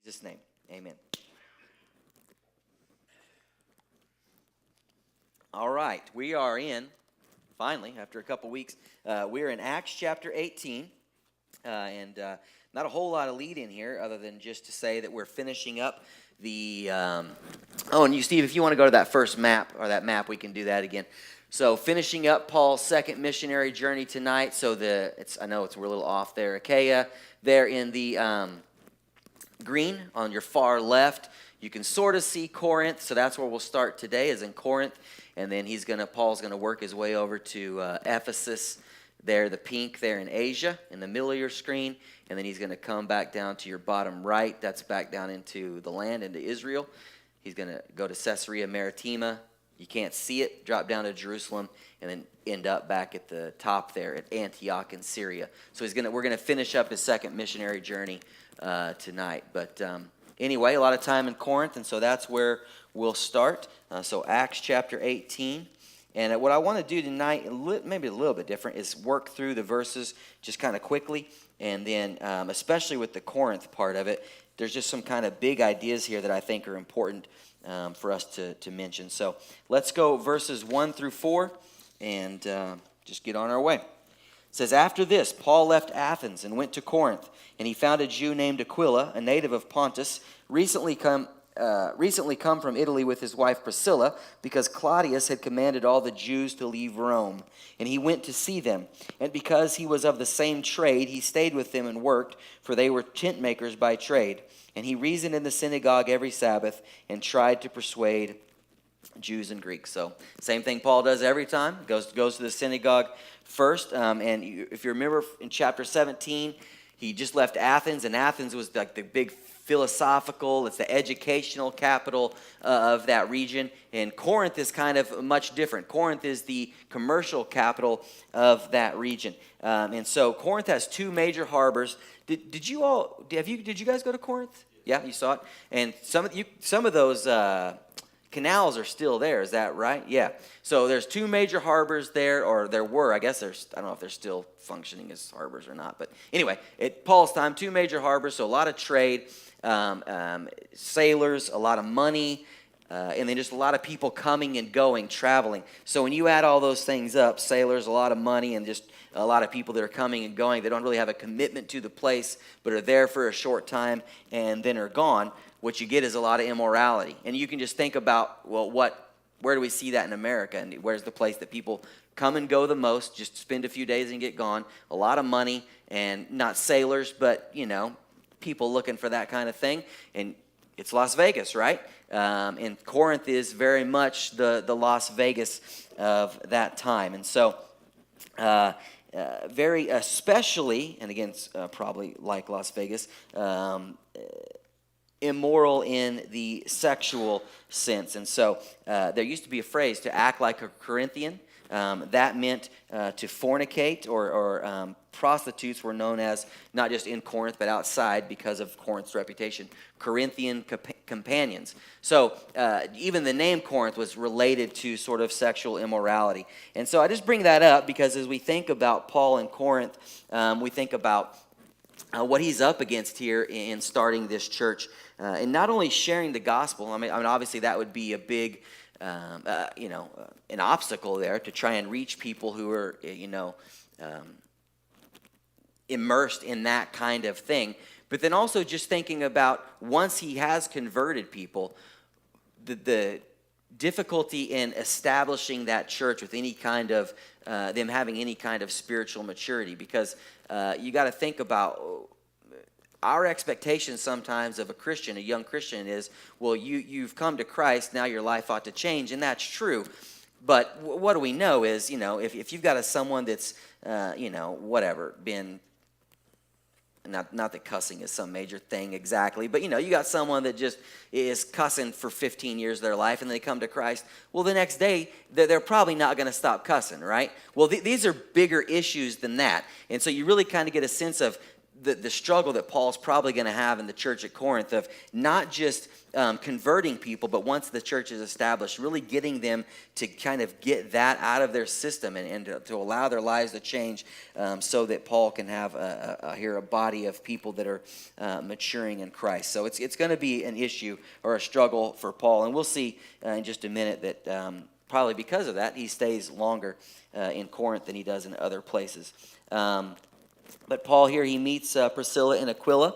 Jesus' name, amen. All right, we are finally, after a couple weeks, we're in Acts chapter 18, and not a whole lot of lead in here other than just to say that we're finishing up the, and you, Steve, if you want to go to that first map, or that map, we can do that again. So finishing up Paul's second missionary journey tonight, so I know we're a little off there, Achaia, there in the green on your far left. You can sort of see Corinth, so that's where we'll start today, is in Corinth, and then Paul's gonna work his way over to Ephesus, there, the pink there in Asia, in the middle of your screen, and then he's gonna come back down to your bottom right. That's back down into the land, into Israel. He's gonna go to Caesarea Maritima. You can't see it. Drop down to Jerusalem, and then end up back at the top there at Antioch in Syria. So we're gonna finish up his second missionary journey tonight. But anyway, a lot of time in Corinth, and so that's where we'll start. So Acts chapter 18. And what I want to do tonight, maybe a little bit different, is work through the verses just kind of quickly. And then especially with the Corinth part of it, there's just some kind of big ideas here that I think are important for us to mention. So let's go verses 1 through 4 and just get on our way. It says, after this, Paul left Athens and went to Corinth, and he found a Jew named Aquila, a native of Pontus, recently come from Italy with his wife Priscilla, because Claudius had commanded all the Jews to leave Rome. And he went to see them. And because he was of the same trade, he stayed with them and worked, for they were tent makers by trade. And he reasoned in the synagogue every Sabbath and tried to persuade Jews and Greeks. So same thing Paul does every time. Goes to the synagogue first. If you remember in chapter 17, he just left Athens, and Athens was like the big philosophical, it's the educational capital of that region. And Corinth is kind of much different. Corinth is the commercial capital of that region. And so Corinth has two major harbors. Did you guys go to Corinth? Yeah, you saw it. And some of those canals are still there, is that right? Yeah. So there's two major harbors there, or there were. I guess I don't know if they're still functioning as harbors or not. But anyway, at Paul's time, two major harbors, so a lot of trade, sailors, a lot of money, and then just a lot of people coming and going, traveling. So when you add all those things up, sailors, a lot of money, and just a lot of people that are coming and going, they don't really have a commitment to the place, but are there for a short time and then are gone, what you get is a lot of immorality. And you can just think about, well, where do we see that in America? And where's the place that people come and go the most, just spend a few days and get gone? A lot of money, and not sailors, but, people looking for that kind of thing. And it's Las Vegas, right? And Corinth is very much the Las Vegas of that time. And so very especially, and again, probably like Las Vegas, immoral in the sexual sense. And so there used to be a phrase, to act like a Corinthian. That meant to fornicate, or prostitutes were known as, not just in Corinth, but outside because of Corinth's reputation, Corinthian companions. So even the name Corinth was related to sort of sexual immorality. And so I just bring that up because as we think about Paul in Corinth, we think about what he's up against here in starting this church. And not only sharing the gospel, I mean, obviously that would be a big, an obstacle there to try and reach people who are, immersed in that kind of thing. But then also just thinking about once he has converted people, the difficulty in establishing that church with any kind of, them having any kind of spiritual maturity. Because you got to think about our expectation sometimes of a Christian, a young Christian, is, well, you've come to Christ, now your life ought to change, and that's true. But what do we know is, if you've got someone that's, been, not that cussing is some major thing exactly, but, you got someone that just is cussing for 15 years of their life, and they come to Christ, well, the next day, they're probably not going to stop cussing, right? Well, these are bigger issues than that. And so you really kind of get a sense of, the struggle that Paul's probably going to have in the church at Corinth of not just converting people, but once the church is established, really getting them to kind of get that out of their system and to allow their lives to change so that Paul can have a body of people that are maturing in Christ. So it's going to be an issue or a struggle for Paul. And we'll see in just a minute that probably because of that, he stays longer in Corinth than he does in other places. But Paul here, he meets Priscilla and Aquila,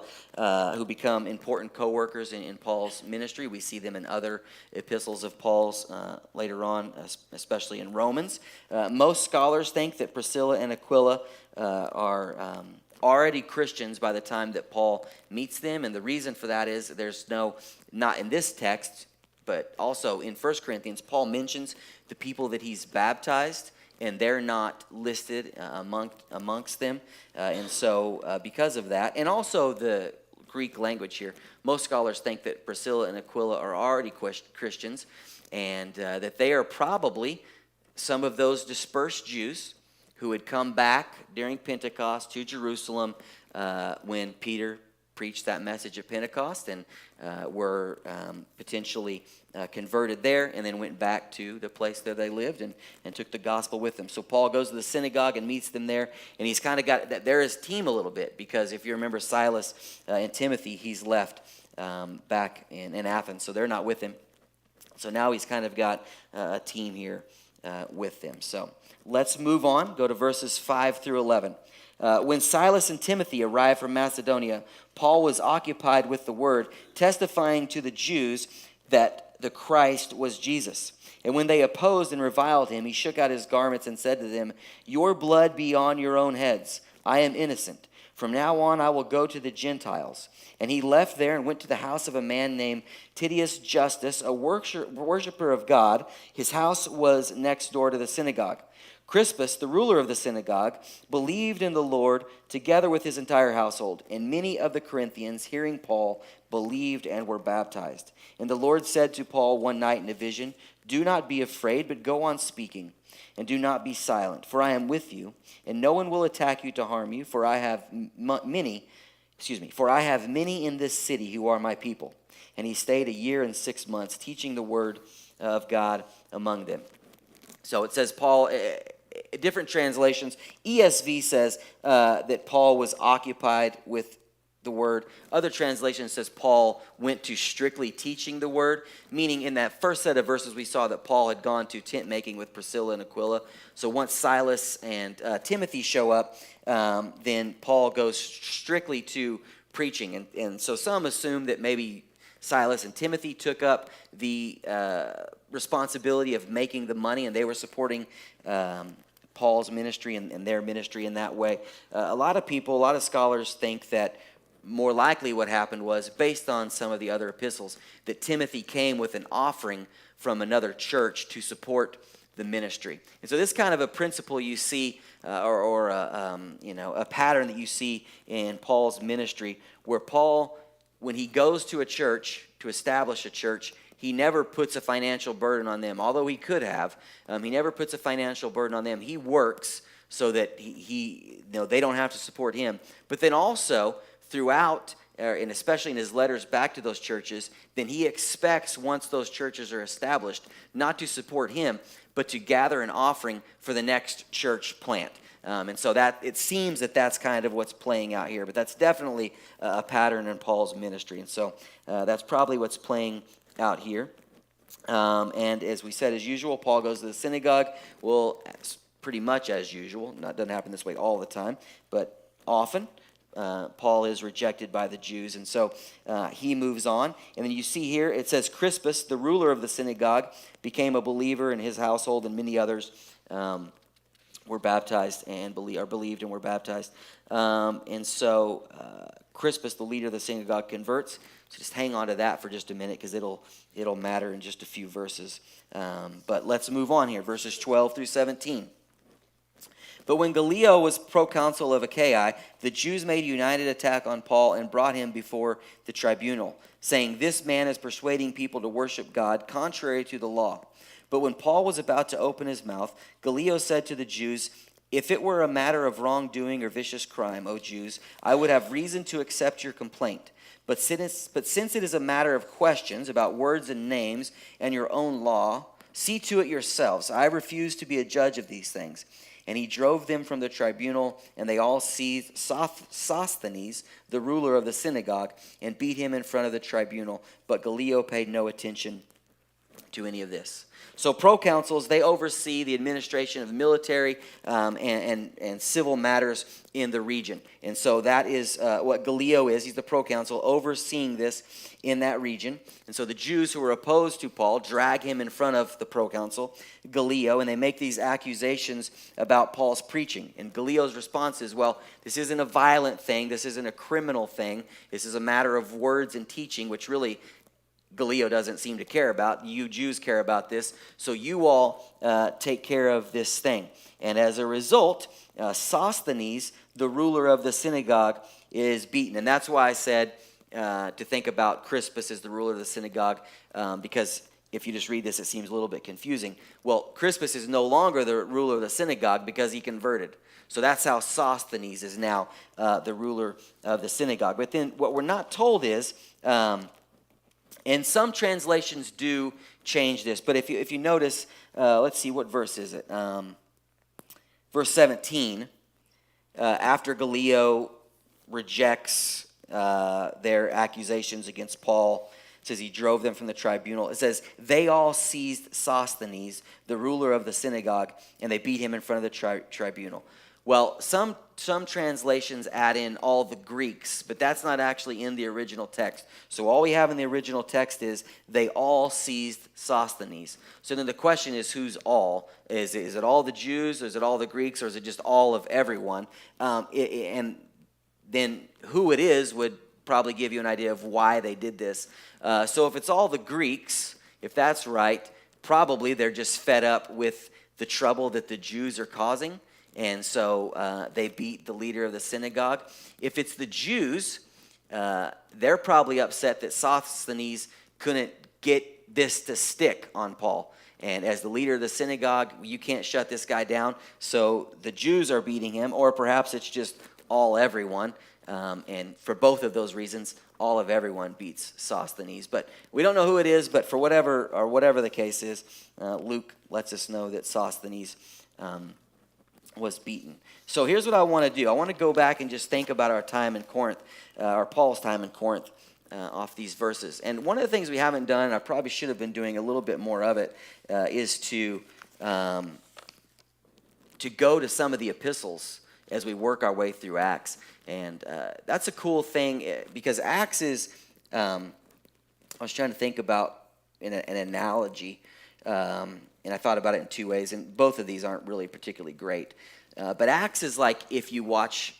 who become important co-workers in Paul's ministry. We see them in other epistles of Paul's later on, especially in Romans. Most scholars think that Priscilla and Aquila are already Christians by the time that Paul meets them. And the reason for that is there's not in this text, but also in 1 Corinthians, Paul mentions the people that he's baptized, and they're not listed amongst them. And so because of that, and also the Greek language here, most scholars think that Priscilla and Aquila are already Christians, and that they are probably some of those dispersed Jews who had come back during Pentecost to Jerusalem when Peter preached that message at Pentecost, and were potentially converted there, and then went back to the place that they lived and took the gospel with them. So Paul goes to the synagogue and meets them there, and he's kind of got that. They're his team a little bit, because if you remember Silas and Timothy, he's left back in Athens, so they're not with him. So now he's kind of got a team here with them. So let's move on. Go to verses 5 through 11. When Silas and Timothy arrived from Macedonia, Paul was occupied with the word, testifying to the Jews that the Christ was Jesus. And when they opposed and reviled him, he shook out his garments and said to them, "Your blood be on your own heads. I am innocent. From now on I will go to the Gentiles." And he left there and went to the house of a man named Titius Justus, a worshiper of God. His house was next door to the synagogue. Crispus, the ruler of the synagogue, believed in the Lord together with his entire household. And many of the Corinthians, hearing Paul, believed and were baptized. And the Lord said to Paul one night in a vision, "Do not be afraid, but go on speaking, and do not be silent, for I am with you, and no one will attack you to harm you, for I have many in this city who are my people." And he stayed 1 year and 6 months, teaching the word of God among them. So it says Paul, different translations. ESV says that Paul was occupied with the word. Other translations says Paul went to strictly teaching the word, meaning in that first set of verses we saw that Paul had gone to tent making with Priscilla and Aquila. So once Silas and Timothy show up, then Paul goes strictly to preaching. And so some assume that maybe Silas and Timothy took up the responsibility of making the money, and they were supporting Paul's ministry and their ministry in that way. A lot of scholars think that more likely what happened was, based on some of the other epistles, that Timothy came with an offering from another church to support the ministry. And so this kind of a principle you see, or a pattern that you see in Paul's ministry, where Paul, when he goes to a church to establish a church, he never puts a financial burden on them, although he could have. He never puts a financial burden on them. He works so that they don't have to support him. But then also throughout, and especially in his letters back to those churches, then he expects, once those churches are established, not to support him, but to gather an offering for the next church plant. And so that it seems that that's kind of what's playing out here. But that's definitely a pattern in Paul's ministry. And so that's probably what's playing out here. And as we said, as usual, Paul goes to the synagogue. Well, pretty much as usual. It doesn't happen this way all the time, but often. Paul is rejected by the Jews, and so he moves on. And then you see here, it says Crispus, the ruler of the synagogue, became a believer, in his household and many others were baptized and believed and were baptized. And so Crispus, the leader of the synagogue, converts. So just hang on to that for just a minute, because it'll matter in just a few verses. But let's move on here, verses 12 through 17. But when Gallio was proconsul of Achaia, the Jews made a united attack on Paul and brought him before the tribunal, saying, "This man is persuading people to worship God contrary to the law." But when Paul was about to open his mouth, Gallio said to the Jews, If it were a matter of wrongdoing or vicious crime, O Jews, I would have reason to accept your complaint. But since it is a matter of questions about words and names and your own law, see to it yourselves. I refuse to be a judge of these things. And he drove them from the tribunal, and they all seized Sosthenes, the ruler of the synagogue, and beat him in front of the tribunal. But Gallio paid no attention to any of this. So proconsuls, they oversee the administration of military and civil matters in the region. And so that is what Gallio is. He's the proconsul overseeing this in that region. And so the Jews who are opposed to Paul drag him in front of the proconsul, Gallio, and they make these accusations about Paul's preaching. And Gallio's response is, well, this isn't a violent thing. This isn't a criminal thing. This is a matter of words and teaching, which really Gallio doesn't seem to care about. You Jews care about this, so you all take care of this thing. And as a result, Sosthenes, the ruler of the synagogue, is beaten. And that's why I said to think about Crispus as the ruler of the synagogue, because if you just read this, it seems a little bit confusing. Well, Crispus is no longer the ruler of the synagogue because he converted. So that's how Sosthenes is now the ruler of the synagogue. But then what we're not told is... and some translations do change this. But if you notice, let's see, what verse is it? Verse 17, after Gallio rejects their accusations against Paul, it says he drove them from the tribunal. It says, they all seized Sosthenes, the ruler of the synagogue, and they beat him in front of the tribunal. Well, some translations add in all the Greeks, but that's not actually in the original text. So all we have in the original text is they all seized Sosthenes. So then the question is, who's all? Is it all the Jews, or is it all the Greeks, or is it just all of everyone? And then who it is would probably give you an idea of why they did this. So if it's all the Greeks, if that's right, probably they're just fed up with the trouble that the Jews are causing. And so they beat the leader of the synagogue. If it's the Jews, they're probably upset that Sosthenes couldn't get this to stick on Paul. And as the leader of the synagogue, you can't shut this guy down. So the Jews are beating him, or perhaps it's just everyone. And for both of those reasons, all of everyone beats Sosthenes. But we don't know who it is, but for whatever the case is, Luke lets us know that Sosthenes was beaten. So here's what I want to do. I want to go back and just think about our time in Corinth, or Paul's time in Corinth, off these verses. And one of the things we haven't done, and I probably should have been doing a little bit more of it, is to go to some of the epistles as we work our way through Acts. And that's a cool thing, because Acts is, I was trying to think about an analogy, and I thought about it in two ways, and both of these aren't really particularly great. But Acts is like if you watch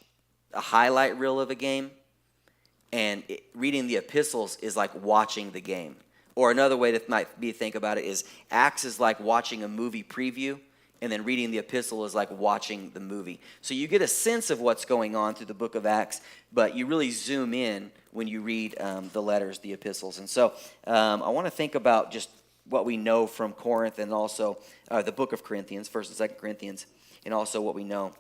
a highlight reel of a game, and reading the epistles is like watching the game. Or another way that might be to think about it is Acts is like watching a movie preview, and then reading the epistle is like watching the movie. So you get a sense of what's going on through the book of Acts, but you really zoom in when you read the letters, the epistles. And so I want to think about just what we know from Corinth, and also the book of Corinthians, 1st and 2nd Corinthians, and also what we know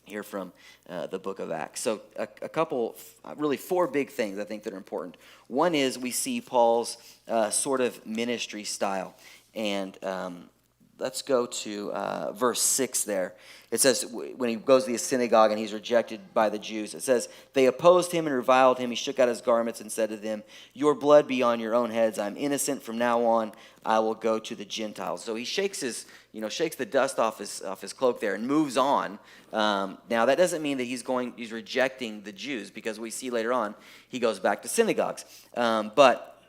here from the book of Acts. So a couple, really four big things I think that are important. One is we see Paul's sort of ministry style. And let's go to verse 6 there. It says, when he goes to the synagogue and he's rejected by the Jews, it says, they opposed him and reviled him. He shook out his garments and said to them, your blood be on your own heads. I'm innocent. From now on, I will go to the Gentiles. So he shakes the dust off his cloak there and moves on. Now that doesn't mean that he's rejecting the Jews, because we see later on he goes back to synagogues. But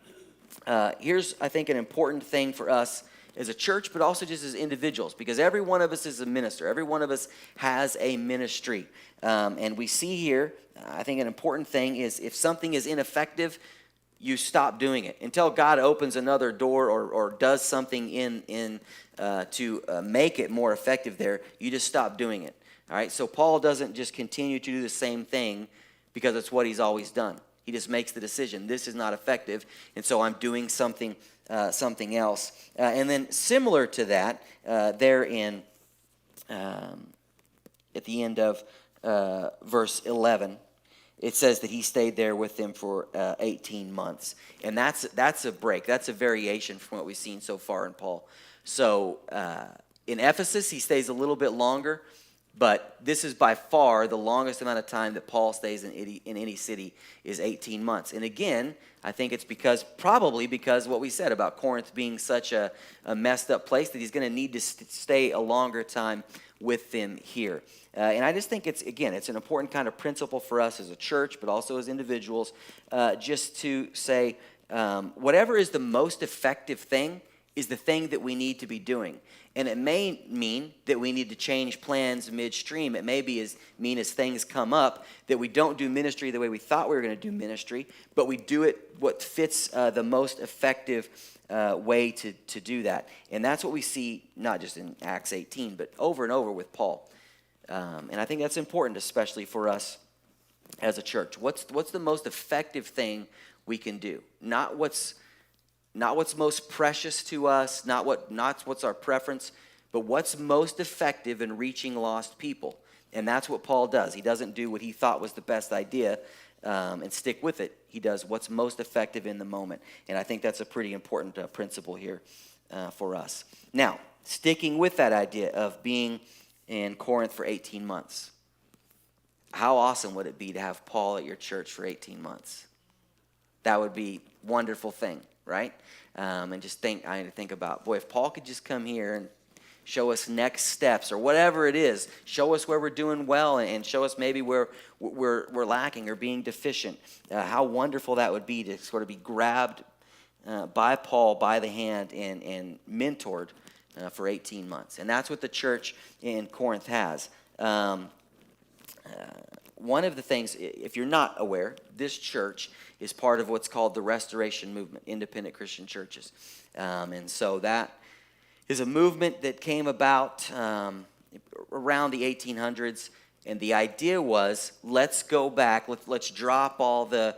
here's, I think, an important thing for us as a church, but also just as individuals, because every one of us is a minister. Every one of us has a ministry. And we see here, I think an important thing is if something is ineffective, you stop doing it until God opens another door or does something to make it more effective there. You just stop doing it. All right. So Paul doesn't just continue to do the same thing because it's what he's always done. He just makes the decision. This is not effective, and so I'm doing something else. And then similar to that, there in at the end of verse 11, it says that he stayed there with them for 18 months. And that's a break. That's a variation from what we've seen so far in Paul. So in Ephesus, he stays a little bit longer, but this is by far the longest amount of time that Paul stays in any city is 18 months. And again, I think it's probably because what we said about Corinth being such a messed up place that he's going to need to stay a longer time with them here. And I just think it's an important kind of principle for us as a church, but also as individuals, just to say whatever is the most effective thing is the thing that we need to be doing. And it may mean that we need to change plans midstream. It may mean as things come up that we don't do ministry the way we thought we were going to do ministry, but we do it what fits the most effective way to do that. And that's what we see not just in Acts 18, but over and over with Paul. And I think that's important, especially for us as a church. What's the most effective thing we can do? Not what's most precious to us, not what's our preference, but what's most effective in reaching lost people. And that's what Paul does. He doesn't do what he thought was the best idea and stick with it. He does what's most effective in the moment. And I think that's a pretty important principle here for us. Now, sticking with that idea of being in Corinth for 18 months, how awesome would it be to have Paul at your church for 18 months? That would be a wonderful thing, right? And just think about, boy, if Paul could just come here and show us next steps or whatever it is, show us where we're doing well and show us maybe where we're lacking or being deficient. How wonderful that would be to sort of be grabbed by Paul by the hand and mentored for 18 months. And that's what the church in Corinth has. One of the things, if you're not aware, this church is part of what's called the Restoration Movement, independent Christian churches. And so that is a movement that came about around the 1800s. And the idea was, let's go back, let's drop all the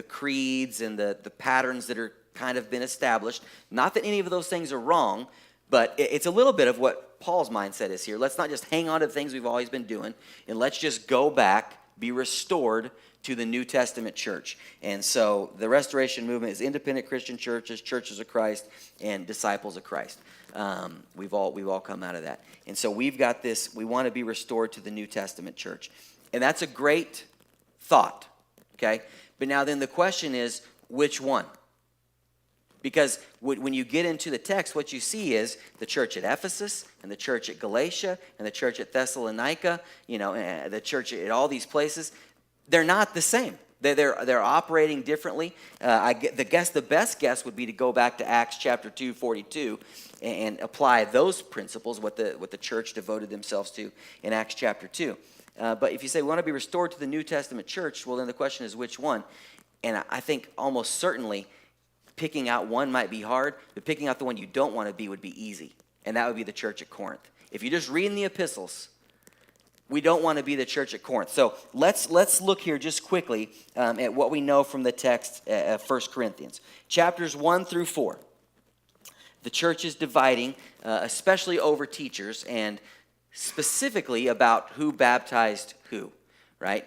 creeds and the patterns that are kind of been established. Not that any of those things are wrong, but it's a little bit of what Paul's mindset is here. Let's not just hang on to the things we've always been doing, and let's just go back, be restored to the New Testament church. And so the Restoration Movement is independent Christian churches, churches of Christ, and disciples of Christ. We've all come out of that. And so we've got this, we want to be restored to the New Testament church. And that's a great thought, okay? But now then the question is, which one? Because when you get into the text, what you see is the church at Ephesus and the church at Galatia and the church at Thessalonica, the church at all these places, they're not the same. They're operating differently. The best guess would be to go back to Acts chapter 2:42 and apply those principles, what the church devoted themselves to in Acts chapter 2. But if you say we want to be restored to the New Testament church, well, then the question is which one? And I think almost certainly picking out one might be hard, but picking out the one you don't want to be would be easy. And that would be the church at Corinth. If you just read in the epistles, we don't want to be the church at Corinth. So let's look here just quickly at what we know from the text of 1 Corinthians. Chapters 1 through 4. The church is dividing, especially over teachers, and specifically about who baptized who, right?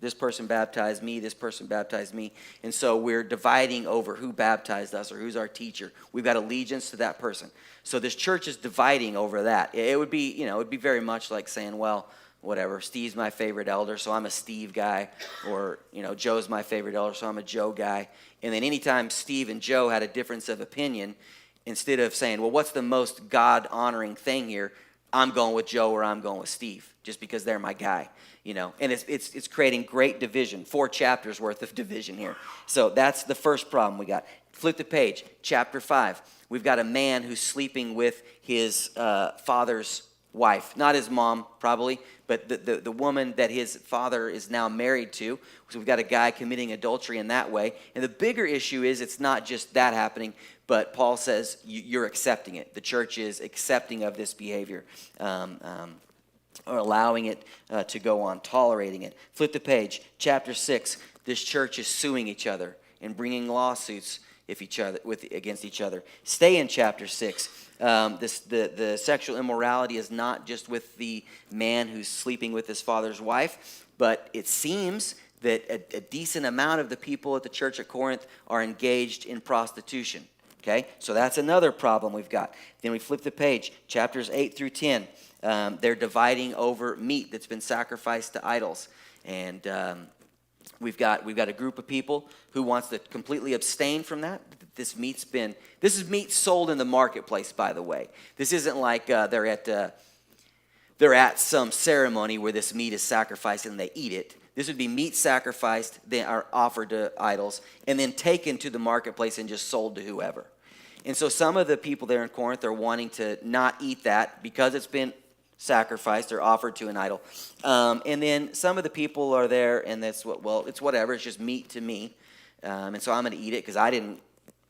This person baptized me, this person baptized me. And so we're dividing over who baptized us or who's our teacher. We've got allegiance to that person. So this church is dividing over that. It would be, it would be very much like saying, well, whatever, Steve's my favorite elder, so I'm a Steve guy. Or, Joe's my favorite elder, so I'm a Joe guy. And then anytime Steve and Joe had a difference of opinion, instead of saying, well, what's the most God-honoring thing here? I'm going with Joe or I'm going with Steve, just because they're my guy. And it's creating great division, 4 chapters worth of division here. So that's the first problem we got. Flip the page, chapter 5. We've got a man who's sleeping with his father's wife. Not his mom, probably, but the woman that his father is now married to. So we've got a guy committing adultery in that way. And the bigger issue is it's not just that happening, but Paul says you're accepting it. The church is accepting of this behavior. Or allowing it to go on, tolerating it. Flip the page, chapter 6. This church is suing each other and bringing lawsuits against each other. Stay in chapter 6. The sexual immorality is not just with the man who's sleeping with his father's wife, but it seems that a decent amount of the people at the church at Corinth are engaged in prostitution. Okay, so that's another problem we've got. Then we flip the page, chapters 8 through 10. They're dividing over meat that's been sacrificed to idols, and we've got a group of people who wants to completely abstain from that. This is meat sold in the marketplace, by the way. This isn't like they're at some ceremony where this meat is sacrificed and they eat it. This would be meat sacrificed, they are offered to idols, and then taken to the marketplace and just sold to whoever. And so some of the people there in Corinth are wanting to not eat that because it's been sacrificed or offered to an idol. And then some of the people are there, and it's whatever. It's just meat to me. And so I'm going to eat it because I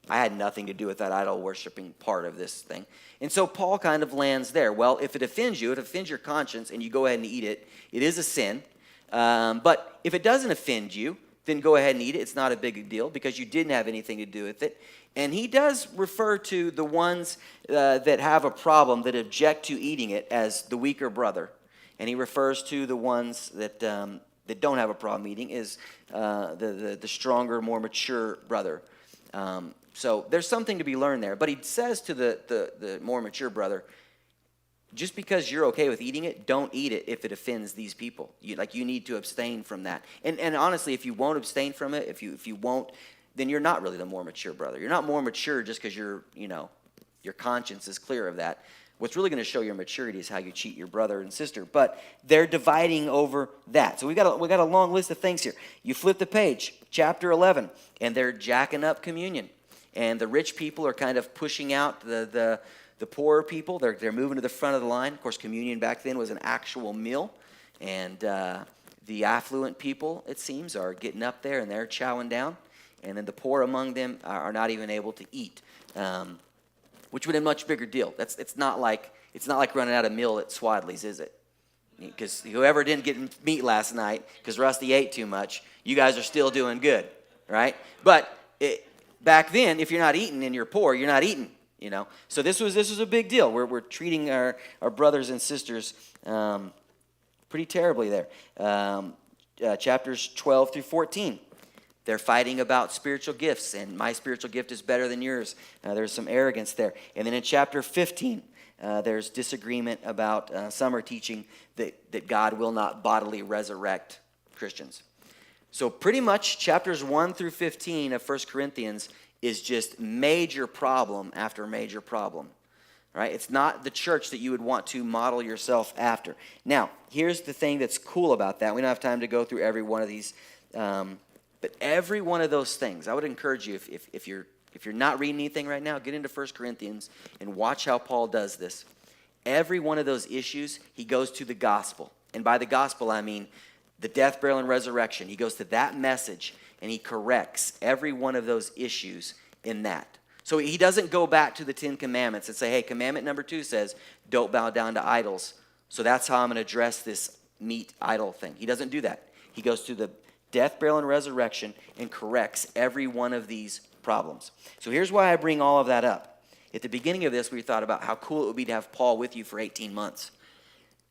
had nothing to do with that idol worshiping part of this thing. And so Paul kind of lands there. Well, if it offends you, it offends your conscience, and you go ahead and eat it, it is a sin. But if it doesn't offend you, then go ahead and eat it. It's not a big deal because you didn't have anything to do with it. And he does refer to the ones that have a problem, that object to eating it, as the weaker brother. And he refers to the ones that don't have a problem eating as the stronger, more mature brother. So there's something to be learned there. But he says to the more mature brother, just because you're okay with eating it, don't eat it if it offends these people. You need to abstain from that. And honestly, if you won't abstain from it, if you won't, then you're not really the more mature brother. You're not more mature just because your conscience is clear of that. What's really going to show your maturity is how you treat your brother and sister. But they're dividing over that. So we got a long list of things here. You flip the page, chapter 11, and they're jacking up communion. And the rich people are kind of pushing out the poorer people. They're moving to the front of the line. Of course, communion back then was an actual meal. And the affluent people, it seems, are getting up there and they're chowing down. And then the poor among them are not even able to eat, which would be a much bigger deal. It's not like running out of meal at Swadley's, is it? Because whoever didn't get meat last night because Rusty ate too much, you guys are still doing good, right? But back then, if you're not eating and you're poor, you're not eating. So this was a big deal. We're treating our brothers and sisters pretty terribly there. Chapters 12 through 14. They're fighting about spiritual gifts, and my spiritual gift is better than yours. There's some arrogance there. And then in chapter 15, there's disagreement about some are teaching that God will not bodily resurrect Christians. So pretty much chapters 1 through 15 of 1 Corinthians is just major problem after major problem. Right? It's not the church that you would want to model yourself after. Now, here's the thing that's cool about that. We don't have time to go through every one of these. But every one of those things, I would encourage you, if you're not reading anything right now, get into 1 Corinthians and watch how Paul does this. Every one of those issues, he goes to the gospel. And by the gospel, I mean the death, burial, and resurrection. He goes to that message, and he corrects every one of those issues in that. So he doesn't go back to the 10 Commandments and say, hey, commandment number 2 says, don't bow down to idols. So that's how I'm going to address this meat idol thing. He doesn't do that. He goes to the death, burial, and resurrection and corrects every one of these problems. So here's why I bring all of that up. At the beginning of this, we thought about how cool it would be to have Paul with you for 18 months.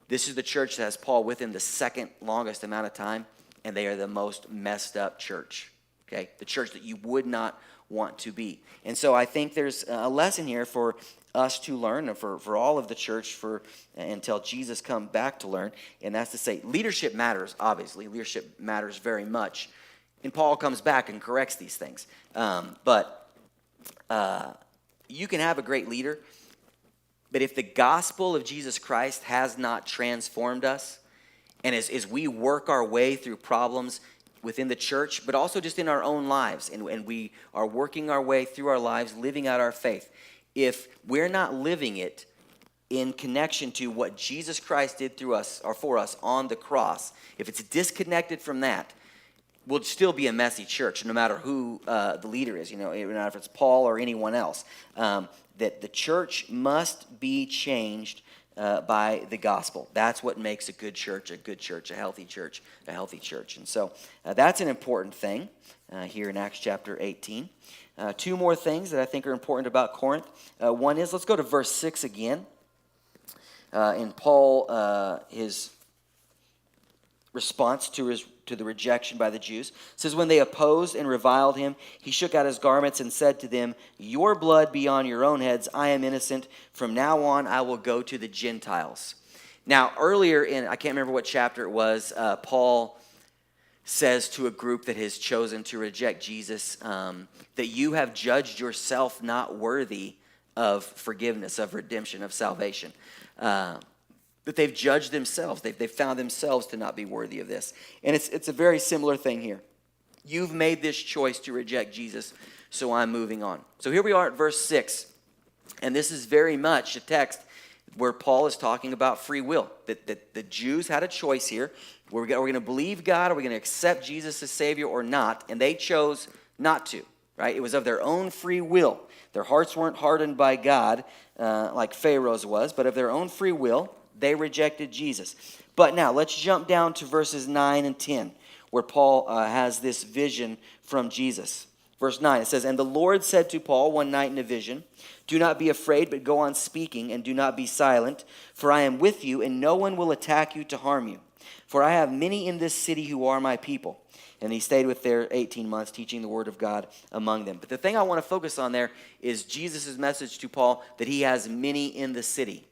This is the church that has Paul with him the second longest amount of time, and they are the most messed up church. Okay, the church that you would not want to be. And so I think there's a lesson here for us to learn, and for all of the church until Jesus comes back to learn, and that's to say leadership matters, obviously. Leadership matters very much. And Paul comes back and corrects these things. But you can have a great leader, but if the gospel of Jesus Christ has not transformed us, and as we work our way through problems within the church, but also just in our own lives, and we are working our way through our lives, living out our faith, if we're not living it in connection to what Jesus Christ did through us or for us on the cross, if it's disconnected from that, we'll still be a messy church, no matter who the leader is, no matter if it's Paul or anyone else. That the church must be changed by the gospel. That's what makes a good church, a healthy church, a healthy church. And so that's an important thing here in Acts chapter 18. Two more things that I think are important about Corinth. One is, let's go to verse 6 again. And Paul, his response to the rejection by the Jews, says, when they opposed and reviled him, he shook out his garments and said to them, your blood be on your own heads. I am innocent. From now on, I will go to the Gentiles. Now, earlier in, I can't remember what chapter it was, Paul says to a group that has chosen to reject Jesus, that you have judged yourself not worthy of forgiveness, of redemption, of salvation. That they've judged themselves. They've found themselves to not be worthy of this. And it's a very similar thing here. You've made this choice to reject Jesus, so I'm moving on. So here we are at verse 6. And this is very much a text where Paul is talking about free will. That the Jews had a choice here. We're going to believe God, are we going to accept Jesus as Savior or not? And they chose not to, right? It was of their own free will. Their hearts weren't hardened by God like Pharaoh's was, but of their own free will, they rejected Jesus. But now, let's jump down to verses 9 and 10, where Paul has this vision from Jesus. Verse 9, it says, and the Lord said to Paul one night in a vision, do not be afraid, but go on speaking, and do not be silent, for I am with you, and no one will attack you to harm you. For I have many in this city who are my people. And he stayed with there 18 months, teaching the word of God among them. But the thing I want to focus on there is Jesus' message to Paul that he has many in the city.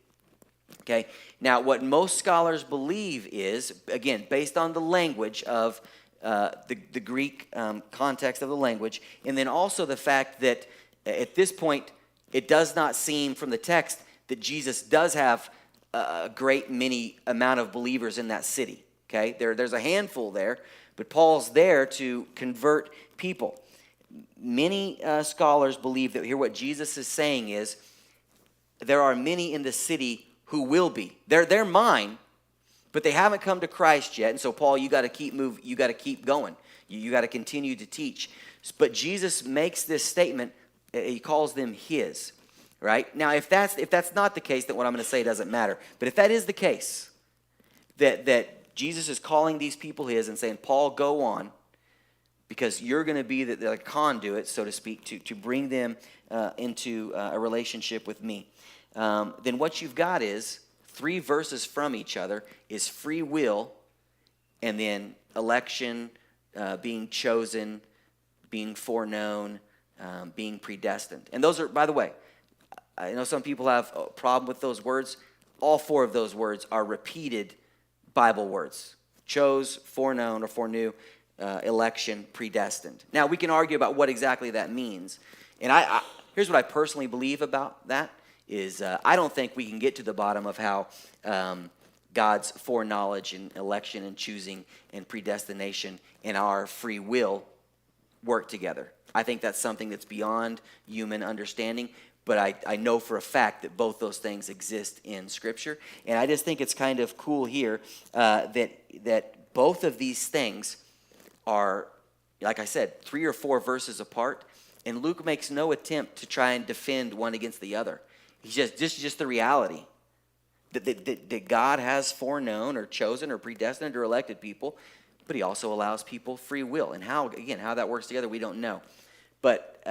Okay, now what most scholars believe is, again, based on the language of the Greek context of the language, and then also the fact that at this point, it does not seem from the text that Jesus does have a great many amount of believers in that city. Okay, there's a handful there, but Paul's there to convert people. Many scholars believe that here what Jesus is saying is there are many in the city who will be. They're mine, but they haven't come to Christ yet. And so, Paul, you got to keep moving. You got to keep going. You got to continue to teach. But Jesus makes this statement. He calls them his. Right now, if that's not the case, then what I'm going to say doesn't matter. But if that is the case, that Jesus is calling these people his and saying, Paul, go on, because you're going to be the conduit, so to speak, to bring them into a relationship with me. Then what you've got is 3 verses from each other is free will, and then election, being chosen, being foreknown, being predestined. And those are, by the way, I know some people have a problem with those words. All 4 of those words are repeated Bible words. Chose, foreknown or foreknew, election, predestined. Now, we can argue about what exactly that means. And here's what I personally believe about that. Is I don't think we can get to the bottom of how God's foreknowledge and election and choosing and predestination and our free will work together. I think that's something that's beyond human understanding, but I know for a fact that both those things exist in Scripture. And I just think it's kind of cool here that both of these things are, like I said, 3 or 4 verses apart, and Luke makes no attempt to try and defend one against the other. He's just the reality that God has foreknown or chosen or predestined or elected people, but he also allows people free will. And how that works together, we don't know. But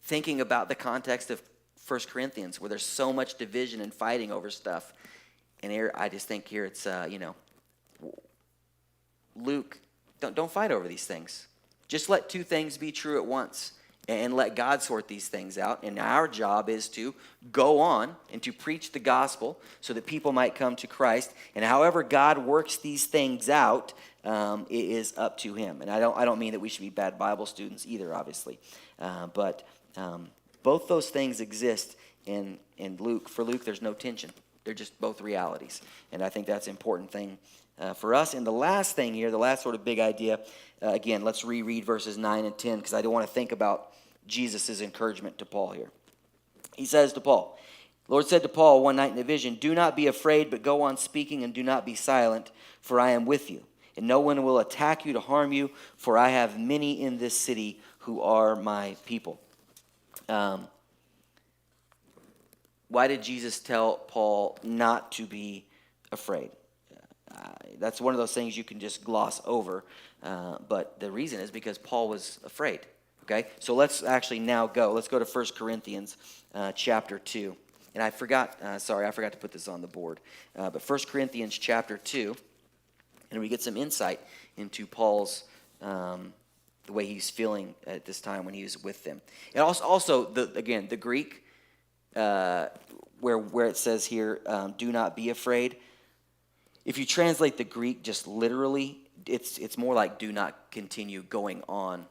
thinking about the context of 1 Corinthians, where there's so much division and fighting over stuff, and here I just think here it's, Luke, don't fight over these things. Just let 2 things be true at once. And let God sort these things out. And our job is to go on and to preach the gospel so that people might come to Christ. And however God works these things out, it is up to him. And I don't mean that we should be bad Bible students either, obviously. But both those things exist in Luke. For Luke, there's no tension. They're just both realities. And I think that's an important thing for us. And the last thing here, the last sort of big idea, again, let's reread verses 9 and 10, because I don't want to think about Jesus' encouragement to Paul here. He says to Paul, the Lord said to Paul one night in a vision, do not be afraid, but go on speaking and do not be silent, for I am with you. And no one will attack you to harm you, for I have many in this city who are my people. why did Jesus tell Paul not to be afraid? That's one of those things you can just gloss over. But the reason is because Paul was afraid. Okay? So let's actually now go. Let's go to 1 Corinthians chapter 2. And I forgot to put this on the board. But 1 Corinthians chapter 2, and we get some insight into Paul's, the way he's feeling at this time when he was with them. And also the Greek, where it says here, do not be afraid. If you translate the Greek just literally, it's more like do not continue going on.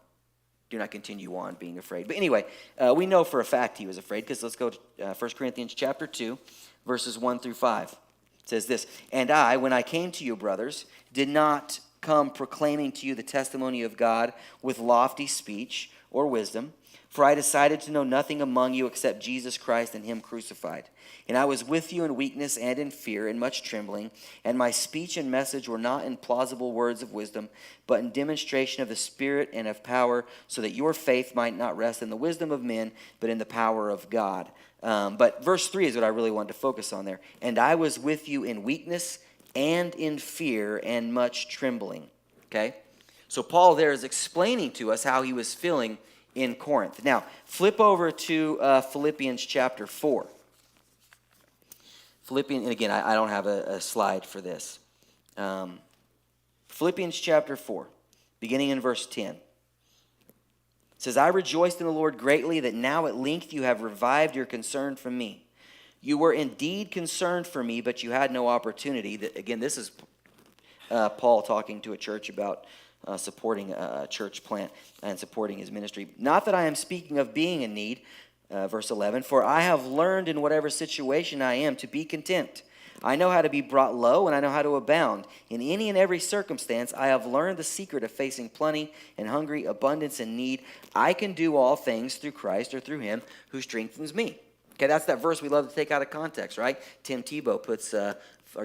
Do not continue on being afraid. But anyway, we know for a fact he was afraid, because let's go to 1 Corinthians chapter 2, verses 1 through 5. It says this, "And I, when I came to you, brothers, did not come proclaiming to you the testimony of God with lofty speech or wisdom, for I decided to know nothing among you except Jesus Christ and him crucified. And I was with you in weakness and in fear and much trembling, and my speech and message were not in plausible words of wisdom, but in demonstration of the Spirit and of power, so that your faith might not rest in the wisdom of men, but in the power of God." But verse 3 is what I really wanted to focus on there. "And I was with you in weakness and in fear and much trembling." Okay? So Paul there is explaining to us how he was feeling in Corinth. Now, flip over to Philippians chapter 4. Philippians, and again, I don't have a slide for this. Philippians chapter 4, beginning in verse 10. It says, "I rejoiced in the Lord greatly that now at length you have revived your concern for me. You were indeed concerned for me, but you had no opportunity." Again, this is Paul talking to a church about supporting a church plant and supporting his ministry. "Not that I am speaking of being in need," verse 11, "for I have learned in whatever situation I am to be content. I know how to be brought low, and I know how to abound. In any and every circumstance, I have learned the secret of facing plenty and hungry, abundance and need. I can do all things through Christ," or through him, "who strengthens me." Okay, that's that verse we love to take out of context, right? Tim Tebow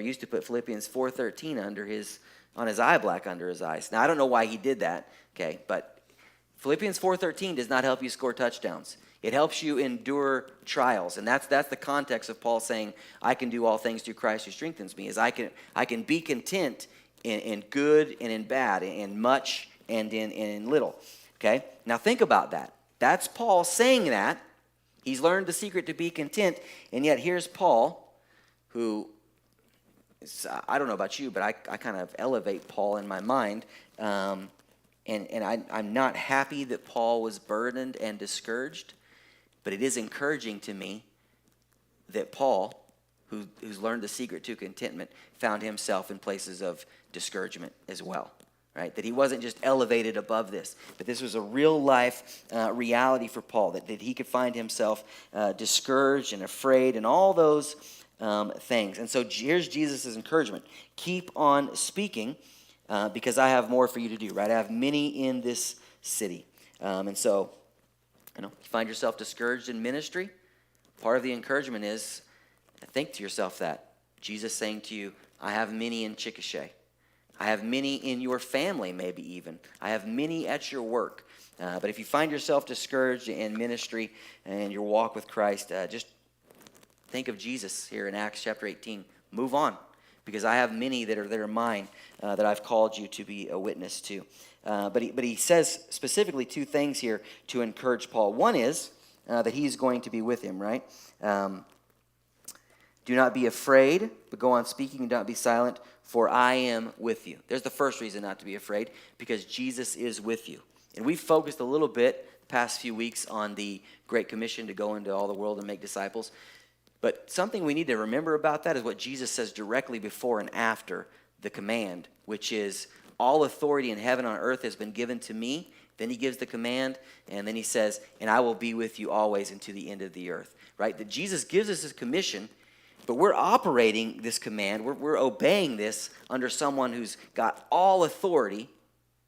used to put Philippians 4:13 on his eye black under his eyes. Now, I don't know why he did that, okay, but Philippians 4:13 does not help you score touchdowns. It helps you endure trials, and that's the context of Paul saying, "I can do all things through Christ who strengthens me," is I can be content in good and in bad, in much and in little, okay? Now, think about that. That's Paul saying that. He's learned the secret to be content, and yet here's Paul, who, I don't know about you, but I kind of elevate Paul in my mind, and I'm not happy that Paul was burdened and discouraged, but it is encouraging to me that Paul, who's learned the secret to contentment, found himself in places of discouragement as well, right? That he wasn't just elevated above this, but this was a real life reality for Paul, that he could find himself discouraged and afraid and all those things. And so here's Jesus' encouragement. Keep on speaking because I have more for you to do, right? I have many in this city. And so, you find yourself discouraged in ministry, part of the encouragement is think to yourself that. Jesus saying to you, I have many in Chickasha. I have many in your family, maybe even. I have many at your work. But if you find yourself discouraged in ministry and your walk with Christ, just think of Jesus here in Acts chapter 18. Move on, because I have many that are mine that I've called you to be a witness to. But he says specifically two things here to encourage Paul. One is that he's going to be with him, right? Do not be afraid, but go on speaking and don't be silent, for I am with you. There's the first reason not to be afraid, because Jesus is with you. And we've focused a little bit the past few weeks on the Great Commission to go into all the world and make disciples. But something we need to remember about that is what Jesus says directly before and after the command, which is, all authority in heaven and on earth has been given to me. Then he gives the command, and then he says, and I will be with you always and to the end of the earth. Right? That Jesus gives us his commission, but we're operating this command. We're obeying this under someone who's got all authority,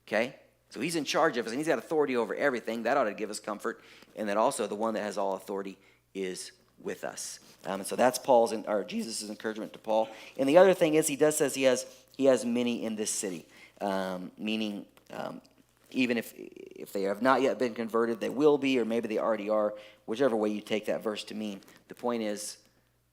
okay? So he's in charge of us, and he's got authority over everything. That ought to give us comfort. And then also the one that has all authority is with us. And so that's Jesus' encouragement to Paul. And the other thing is, he says he has many in this city, meaning even if they have not yet been converted, they will be, or maybe they already are, whichever way you take that verse to mean. The point is,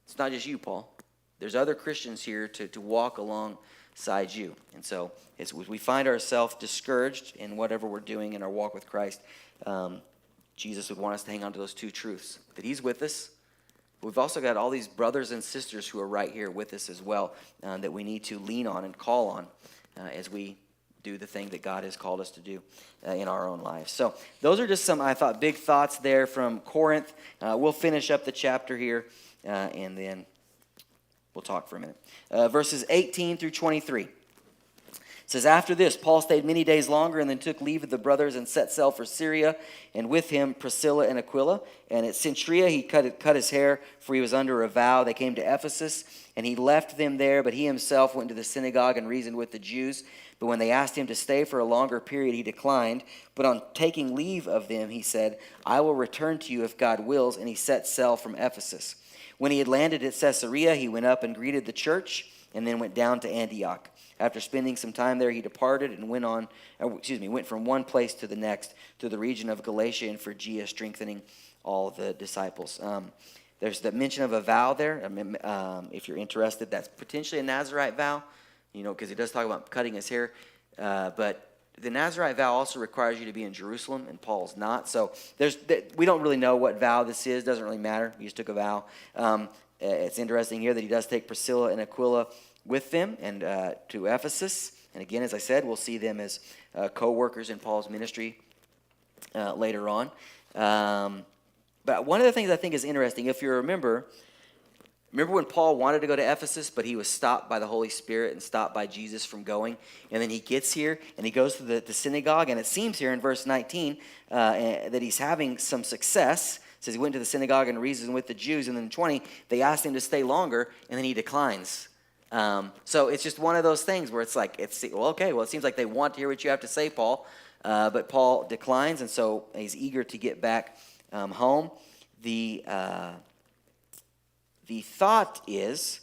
It's not just you, Paul. There's other Christians here to walk alongside you. And so as we find ourselves discouraged in whatever we're doing in our walk with Christ, Jesus would want us to hang on to those two truths, that he's with us. We've also got all these brothers and sisters who are right here with us as well, that we need to lean on and call on as we do the thing that God has called us to do in our own lives. So those are just some, I thought, big thoughts there from Corinth. We'll finish up the chapter here, and then we'll talk for a minute. Verses 18 through 23. It says, after this, Paul stayed many days longer and then took leave of the brothers and set sail for Syria, and with him Priscilla and Aquila. And at Cenchrea he cut his hair, for he was under a vow. They came to Ephesus, and he left them there, but he himself went to the synagogue and reasoned with the Jews. But when they asked him to stay for a longer period, he declined. But on taking leave of them, he said, I will return to you if God wills, and he set sail from Ephesus. When he had landed at Caesarea, he went up and greeted the church, and then went down to Antioch. After spending some time there, he departed and went from one place to the next, to the region of Galatia and Phrygia, strengthening all the disciples. There's the mention of a vow there. If you're interested, that's potentially a Nazirite vow, because he does talk about cutting his hair. But the Nazirite vow also requires you to be in Jerusalem, and Paul's not. So we don't really know what vow this is. Doesn't really matter. He just took a vow. It's interesting here that he does take Priscilla and Aquila with them and to Ephesus. And again, as I said, we'll see them as co-workers in Paul's ministry later on. But one of the things I think is interesting, if you remember when Paul wanted to go to Ephesus, but he was stopped by the Holy Spirit and stopped by Jesus from going. And then he gets here and he goes to the synagogue. And it seems here in verse 19 that he's having some success. It says he went to the synagogue and reasoned with the Jews. And then in 20, they asked him to stay longer, and then he declines. So it's just one of those things where it's like, it seems like they want to hear what you have to say, Paul. But Paul declines, and so he's eager to get back home. The thought is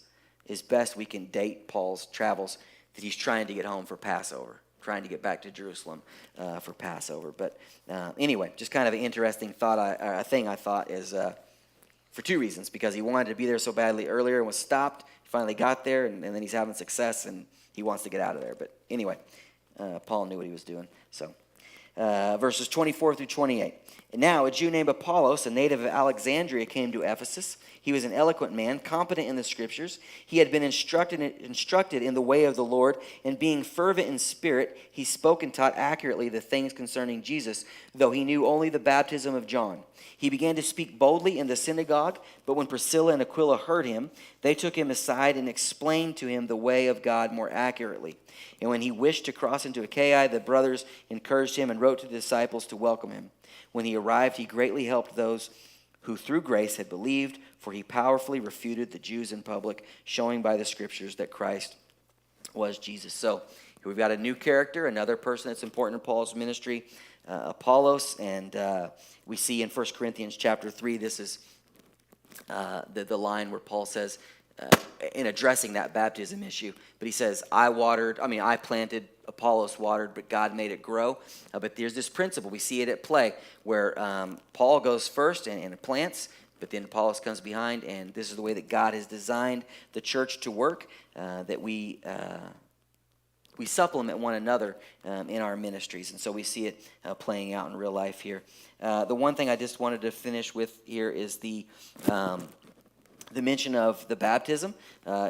best we can date Paul's travels, that he's trying to get home for Passover, trying to get back to Jerusalem for Passover. But anyway, just kind of an interesting thought. I thought is for two reasons. Because he wanted to be there so badly earlier and was stopped. He finally got there, and then he's having success, and he wants to get out of there. But anyway, Paul knew what he was doing. So verses 24 through 28. And now a Jew named Apollos, a native of Alexandria, came to Ephesus. He was an eloquent man, competent in the Scriptures. He had been instructed in the way of the Lord, and being fervent in spirit, he spoke and taught accurately the things concerning Jesus, though he knew only the baptism of John. He began to speak boldly in the synagogue, but when Priscilla and Aquila heard him, they took him aside and explained to him the way of God more accurately. And when he wished to cross into Achaia, the brothers encouraged him and wrote to the disciples to welcome him. When he arrived, he greatly helped those who through grace had believed, for he powerfully refuted the Jews in public, showing by the Scriptures that Christ was Jesus. So here we've got a new character, another person that's important in Paul's ministry, Apollos. And we see in 1 Corinthians chapter 3, this is the line where Paul says, in addressing that baptism issue, but he says, I planted, Apollos watered, but God made it grow. But there's this principle, we see it at play, where Paul goes first and plants, but then Apollos comes behind, and this is the way that God has designed the church to work, that we supplement one another in our ministries. And so we see it playing out in real life here. The one thing I just wanted to finish with here is the mention of the baptism.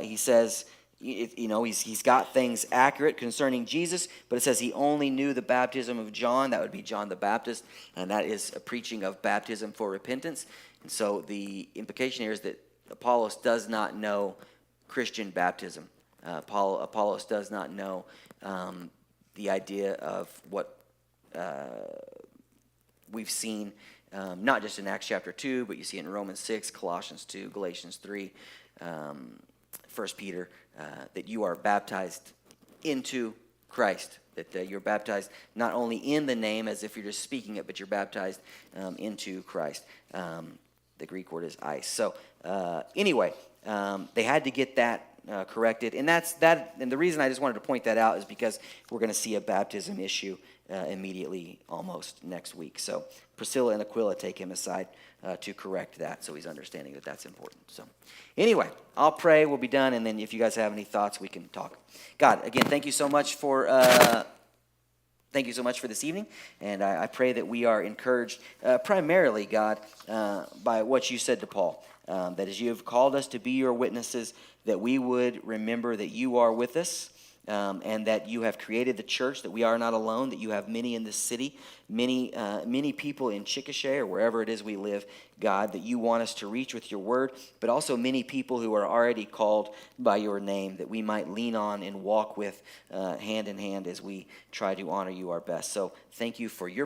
He says, he's got things accurate concerning Jesus, but it says he only knew the baptism of John. That would be John the Baptist, and that is a preaching of baptism for repentance. And so the implication here is that Apollos does not know Christian baptism. Apollos does not know the idea of what we've seen, not just in Acts chapter 2, but you see it in Romans 6, Colossians 2, Galatians 3, 1 Peter, that you are baptized into Christ, that you're baptized not only in the name as if you're just speaking it, but you're baptized into Christ. The Greek word is eis. So anyway, they had to get that corrected, and that's that. And the reason I just wanted to point that out is because we're going to see a baptism issue immediately almost next week. So Priscilla and Aquila take him aside to correct that, so he's understanding that that's important. So anyway, I'll pray, we'll be done, and then if you guys have any thoughts, we can talk. God, again, thank you so much for this evening, and I pray that we are encouraged primarily, God, by what you said to Paul, that as you have called us to be your witnesses, that we would remember that you are with us, and that you have created the church, that we are not alone, that you have many in this city, many people in Chickasha or wherever it is we live, God, that you want us to reach with your word, but also many people who are already called by your name, that we might lean on and walk with hand in hand as we try to honor you our best. So thank you for your